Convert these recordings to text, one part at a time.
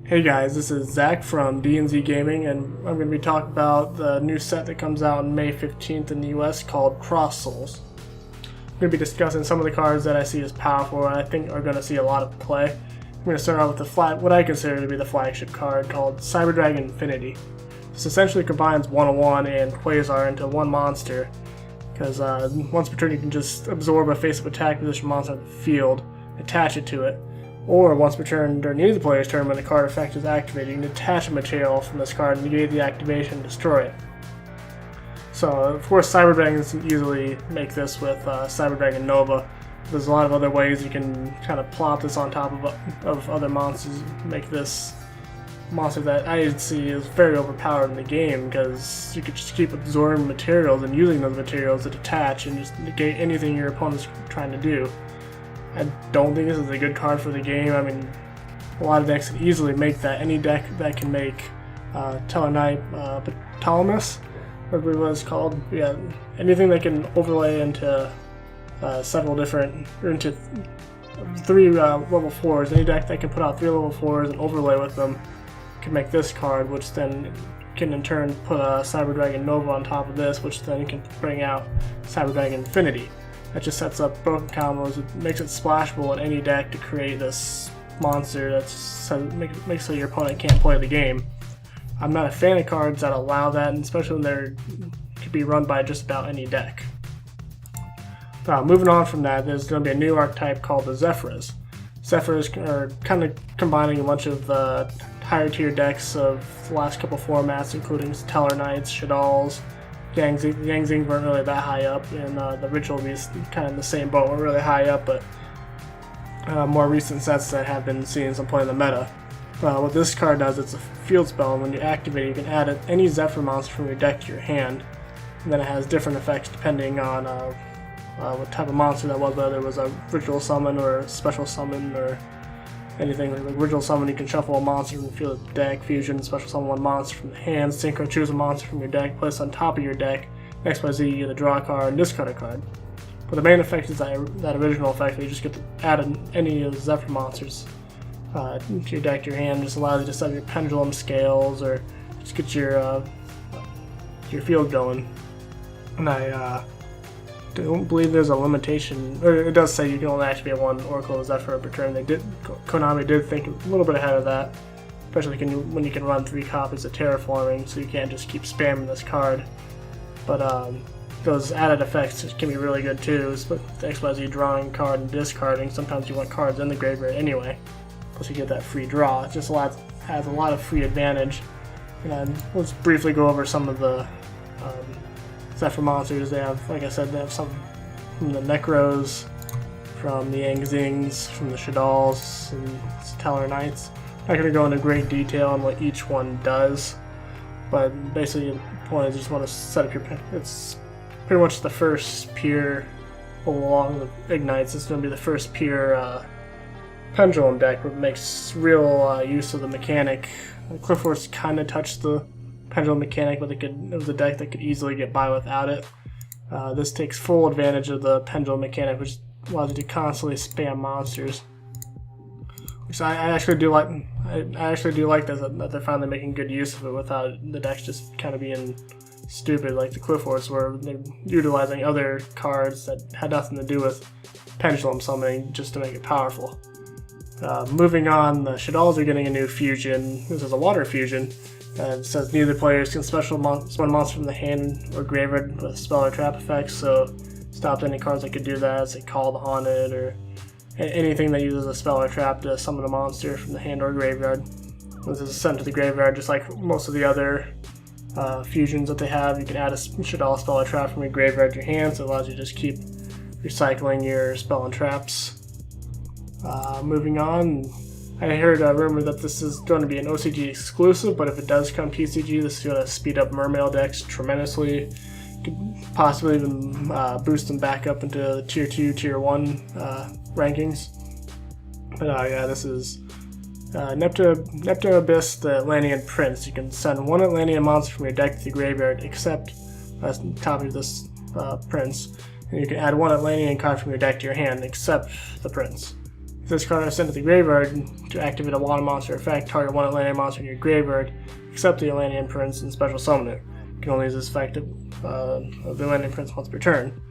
Hey guys, this is Zach from DNZGaming, and I'm going to be talking about the new set that comes out on May 15th in the US called Cross Souls. I'm going to be discussing some of the cards that I see as powerful and I think are going to see a lot of play. I'm going to start out with what I consider to be the flagship card called Cyberdragon Infinity. This essentially combines 101 and Quasar into one monster, because once per turn you can just absorb a face-up attack position monster on the field, attach it to it. Or once per turn during any of the player's turn when the card effect is activated, you can detach a material from this card, negate the activation, and destroy it. So, of course, Cyberdragons can easily make this with Cyberdragon Nova. There's a lot of other ways you can kind of plop this on top of other monsters, make this monster that I see is very overpowered in the game, because you could just keep absorbing materials and using those materials to detach and just negate anything your opponent's trying to do. I don't think this is a good card for the game. I mean, a lot of decks can easily make that. Any deck that can make Ptolemy, whatever it was called, yeah, anything that can overlay into several different, or into three level 4s, any deck that can put out 3 level 4s and overlay with them can make this card, which then can in turn put Cyberdragon Nova on top of this, which then can bring out Cyberdragon Infinity. That just sets up broken combos. It makes it splashable in any deck to create this monster that makes so your opponent can't play the game. I'm not a fan of cards that allow that, and especially when they're could be run by just about any deck. Moving on from that, there's going to be a new archetype called the Zephyrus. Zephyrus are kind of combining a bunch of the higher tier decks of the last couple formats, including Stellar Knights, Shaddolls. Yangzing weren't really that high up, and the Ritual Beasts kind of in the same boat, weren't really high up, but more recent sets that have been seeing some play in the meta. What this card does, it's a field spell, and when you activate it, you can add any Zephyr monster from your deck to your hand, and then it has different effects depending on what type of monster that was, whether it was a Ritual Summon or a Special Summon or anything. Like Ritual Summon, you can shuffle a monster from the field of the deck, Fusion, Special Summon one monster from the hand, Synchro, choose a monster from your deck, place on top of your deck, XYZ, you get to draw a card and discard a card. But the main effect is that original effect where you just get to add any of the Zephyr monsters to your deck, your hand. Just allows you to set your pendulum scales or just get your field going. And I don't believe there's a limitation, or it does say you can only activate one Oracle of Zephyr per turn. Konami did think a little bit ahead of that, especially when you can run 3 copies of Terraforming, so you can't just keep spamming this card. But those added effects can be really good too, the XYZ drawing card and discarding. Sometimes you want cards in the graveyard anyway, plus you get that free draw. It just has a lot of free advantage. And let's briefly go over some of the Zephyr monsters. They have, like I said, they have some from the Necros, from the Yangzings, from the Shaddolls, and Stellar Knights. I'm not going to go into great detail on what each one does, but basically the point is you just want to set up your... It's pretty much the first pure, along with Ignites, it's going to be the first pure Pendulum deck, where it makes real use of the mechanic. Clifford's kind of touched the Pendulum mechanic, but it was a deck that could easily get by without it. This takes full advantage of the Pendulum mechanic, which allows you to constantly spam monsters. Which I actually do like. I actually do like that they're finally making good use of it without the decks just kind of being stupid like the Cliffords, where they're utilizing other cards that had nothing to do with Pendulum summoning just to make it powerful. Moving on, the Shaddolls are getting a new fusion. This is a water fusion. It says neither players can special summon monster from the hand or graveyard with spell or trap effects, so stopped any cards that could do that, say Call the Haunted or anything that uses a spell or trap to summon a monster from the hand or graveyard. This is sent to the graveyard just like most of the other fusions that they have. You can add a Shaddol spell or trap from your graveyard to your hand, so it allows you to just keep recycling your spell and traps. Moving on, I heard a rumor that this is going to be an OCG exclusive, but if it does come PCG, this is going to speed up Mermail decks tremendously. Could possibly even boost them back up into the Tier 2, Tier 1 rankings. But yeah, this is Neptune Abyss, the Atlantean Prince. You can send one Atlantean monster from your deck to the graveyard, except copy of this Prince. And you can add one Atlantean card from your deck to your hand, except the Prince. If this card is sent to the graveyard to activate a water monster effect, target one Atlantean monster in your graveyard, except the Atlantean Prince, and special summon it. You can only use this effect of the Atlantean Prince once per turn.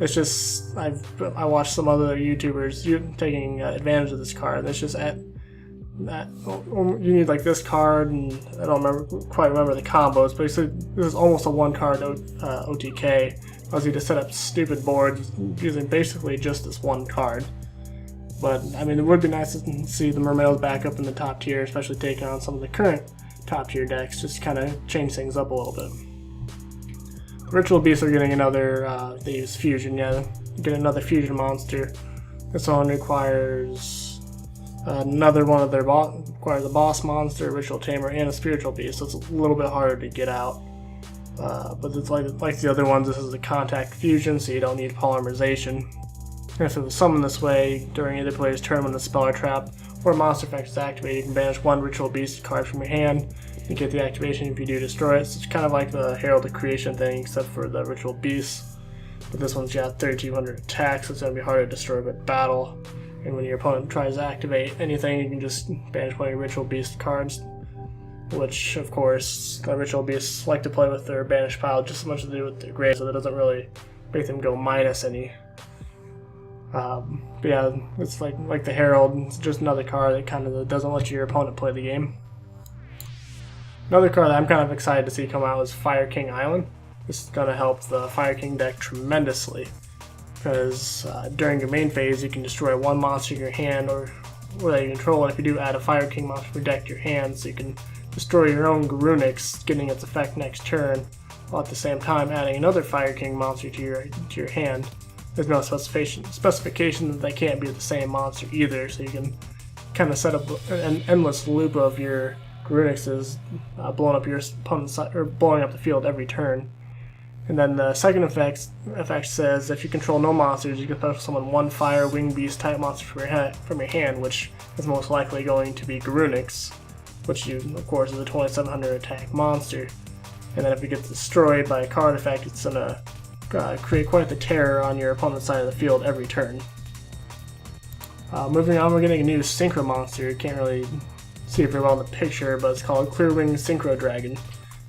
It's just, I watched some other YouTubers taking advantage of this card, and it's just you need like this card, and I don't quite remember the combos, but this is almost a one card OTK. Allows you to set up stupid boards using basically just this one card. But I mean, it would be nice to see the Mermails back up in the top tier, especially taking on some of the current top tier decks, just kind of change things up a little bit. Ritual Beasts are getting another, they use fusion, yeah, get another fusion monster. This one requires another one of their requires a boss monster, Ritual Tamer, and a Spiritual Beast, so it's a little bit harder to get out. But it's like the other ones, this is a contact fusion, so you don't need polymerization. And if it was summoned this way during either player's turn when the spell or trap or monster effect is activated, you can banish one Ritual Beast card from your hand and get the activation if you do destroy it. So it's kind of like the Herald of Creation thing, except for the Ritual Beast. But this one's got 3200 attack, so it's going to be harder to destroy by battle. And when your opponent tries to activate anything, you can just banish one of your Ritual Beast cards. Which, of course, the Ritual Beasts like to play with their banished pile just as much as they do with their grave, so that doesn't really make them go minus any. But yeah, it's like the Herald, it's just another card that kind of doesn't let your opponent play the game. Another card that I'm kind of excited to see come out is Fire King Island. This is going to help the Fire King deck tremendously, because during your main phase you can destroy one monster in your hand or that you control, and if you do add a Fire King monster to your deck to your hand, so you can destroy your own Garunix, getting its effect next turn, while at the same time adding another Fire King monster to your hand. There's no specification that they can't be the same monster either, so you can kind of set up an endless loop of your Garunixes blowing up your opponent's or blowing up the field every turn. And then the second effect says if you control no monsters, you can special summon one Fire Wing Beast type monster from your hand, which is most likely going to be Garunix, which of course is a 2700 attack monster. And then if it gets destroyed by a card effect, it's gonna create quite the terror on your opponent's side of the field every turn. Moving on, we're getting a new Synchro monster. You can't really see it very well in the picture, but it's called Clearwing Synchro Dragon.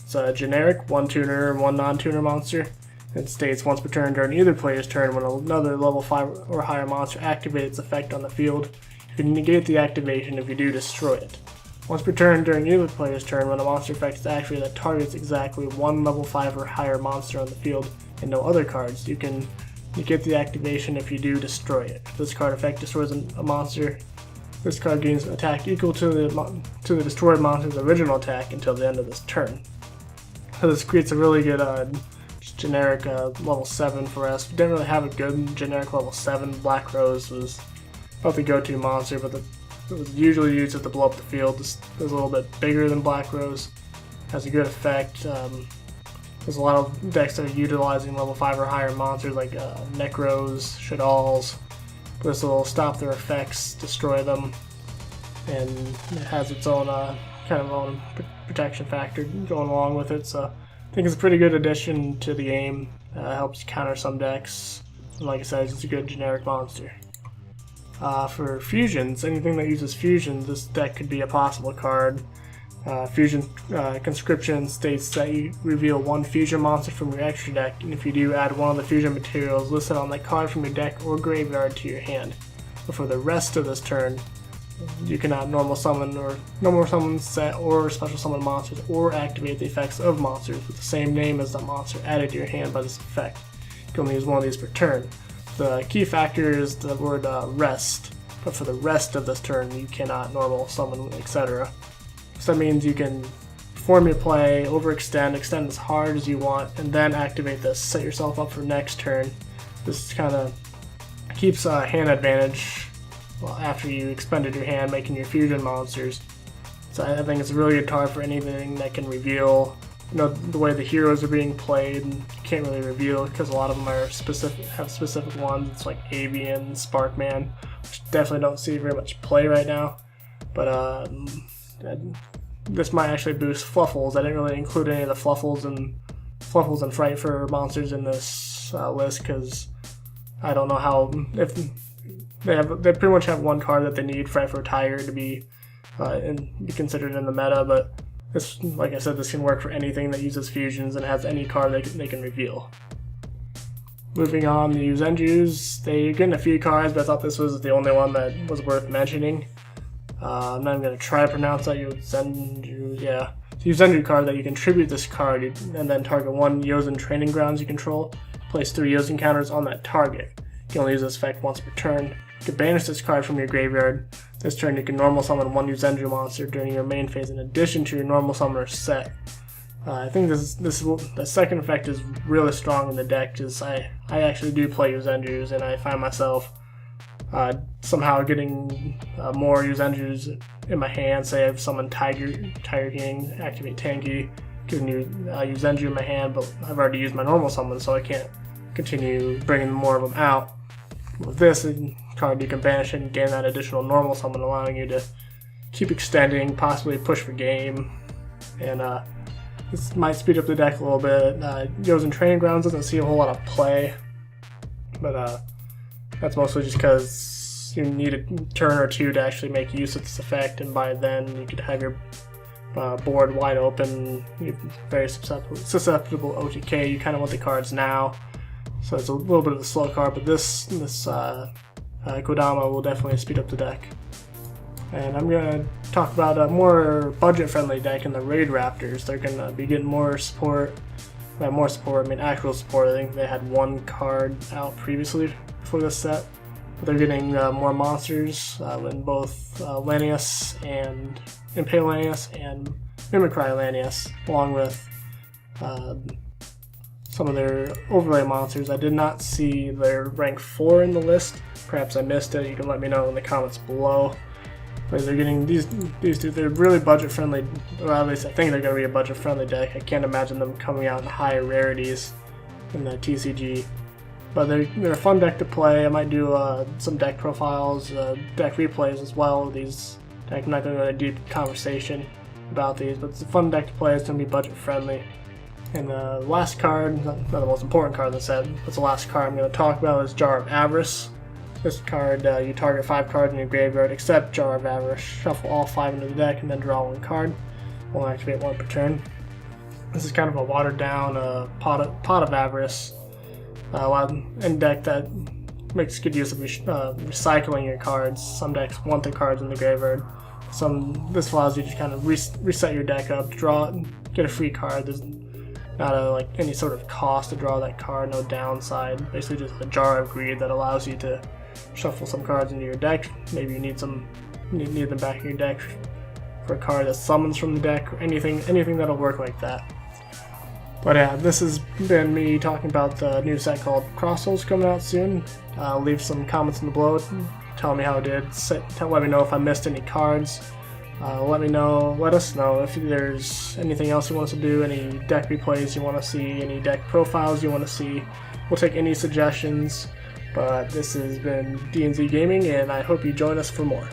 It's a generic 1-tuner and 1 non-tuner monster. It states once per turn during either player's turn when another level 5 or higher monster activates its effect on the field, you can negate the activation. If you do, destroy it. Once per turn during either player's turn when a monster effect is activated that targets exactly one level 5 or higher monster on the field and no other cards, you can negate the activation. If you do, destroy it. If this card effect destroys a monster, this card gains an attack equal to the destroyed monster's original attack until the end of this turn. So this creates a really good generic level 7 for us. We didn't really have a good generic level 7. Black Rose was about the go-to monster, but it was usually used to blow up the field. It's a little bit bigger than Black Rose. Has a good effect. There's a lot of decks that are utilizing level 5 or higher monsters like Necros, Shaddolls. This will stop their effects, destroy them, and it has its own kind of own protection factor going along with it. So I think it's a pretty good addition to the game. Helps counter some decks. And like I said, it's a good generic monster. For fusions, anything that uses fusion, this deck could be a possible card. Fusion conscription states that you reveal one fusion monster from your extra deck, and if you do, add one of the fusion materials listed on that card from your deck or graveyard to your hand. But for the rest of this turn, you cannot normal summon set or special summon monsters or activate the effects of monsters with the same name as the monster added to your hand by this effect. You can only use one of these per turn. The key factor is the word rest, but for the rest of this turn you cannot normal summon, etc. So that means you can perform your play, overextend, extend as hard as you want, and then activate this, set yourself up for next turn. This kind of keeps a hand advantage after you expended your hand making your fusion monsters. So I think it's a really good card for anything that can reveal, the way the heroes are being played. And you can't really reveal because a lot of them are have specific ones. It's like Avian, Sparkman, which definitely don't see very much play right now. But this might actually boost Fluffles. I didn't really include any of the Fluffles and Fright for monsters in this list because I don't know how, if they pretty much have one card that they need, Frightful Tiger, to be considered in the meta, but this, like I said, this can work for anything that uses fusions and has any card they can reveal. Moving on, the Yuzenjus, they're getting a few cards, but I thought this was the only one that was worth mentioning. I'm not even going to try to pronounce that. Yuzenju, yeah. It's a Yuzenju card that you can tribute this card and then target one Yozen training grounds you control. Place 3 Yozen counters on that target. You can only use this effect once per turn. You can banish this card from your graveyard. This turn you can normal summon one Yuzenju monster during your main phase in addition to your normal summoner set. I think the second effect is really strong in the deck because I actually do play Yuzenjus and I find myself somehow getting more Yuzenjus in my hand. Say I've summoned Tiger King, activate Tanky, giving you Yuzenju in my hand, but I've already used my normal summon, so I can't continue bringing more of them out. With this card, you can banish it and gain that additional normal summon, allowing you to keep extending, possibly push for game, and this might speed up the deck a little bit. Yozen Training Grounds doesn't see a whole lot of play, but that's mostly just because you need a turn or two to actually make use of this effect, and by then you could have your board wide open. You're very susceptible OTK. You kind of want the cards now, so it's a little bit of a slow card, but this Kodama will definitely speed up the deck. And I'm going to talk about a more budget-friendly deck in the Raid Raptors. They're going to be getting more support. I mean actual support. I think they had one card out previously for this set. But they're getting more monsters in both Lanius and Impale Lanius and Mimicry Lanius, along with some of their overlay monsters. I did not see their rank 4 in the list. Perhaps I missed it. You can let me know in the comments below. But they're getting these two. They're really budget friendly. Or at least I think they're going to be a budget friendly deck. I can't imagine them coming out in higher rarities in the TCG. But they're a fun deck to play. I might do some deck profiles, deck replays as well. I'm not going to go into a deep conversation about these, but it's a fun deck to play. It's going to be budget friendly. And the last card, not the most important card in the set, but the last card I'm going to talk about is Jar of Avarice. This card, you target 5 cards in your graveyard except Jar of Avarice. Shuffle all 5 into the deck and then draw 1 card. We'll activate 1 per turn. This is kind of a watered down pot of Avarice. In deck that makes good use of recycling your cards. Some decks want the cards in the graveyard. This allows you to kind of reset your deck up, draw, get a free card. There's not any sort of cost to draw that card, no downside. Basically just a jar of greed that allows you to shuffle some cards into your deck. Maybe you need them back in your deck for a card that summons from the deck, or anything that'll work like that. But yeah, this has been me talking about the new set called Cross Souls coming out soon. Leave some comments in the below, tell me how it did. Let me know if I missed any cards. Let us know if there's anything else you want us to do, any deck replays you want to see, any deck profiles you want to see. We'll take any suggestions. But this has been DNZGaming, and I hope you join us for more.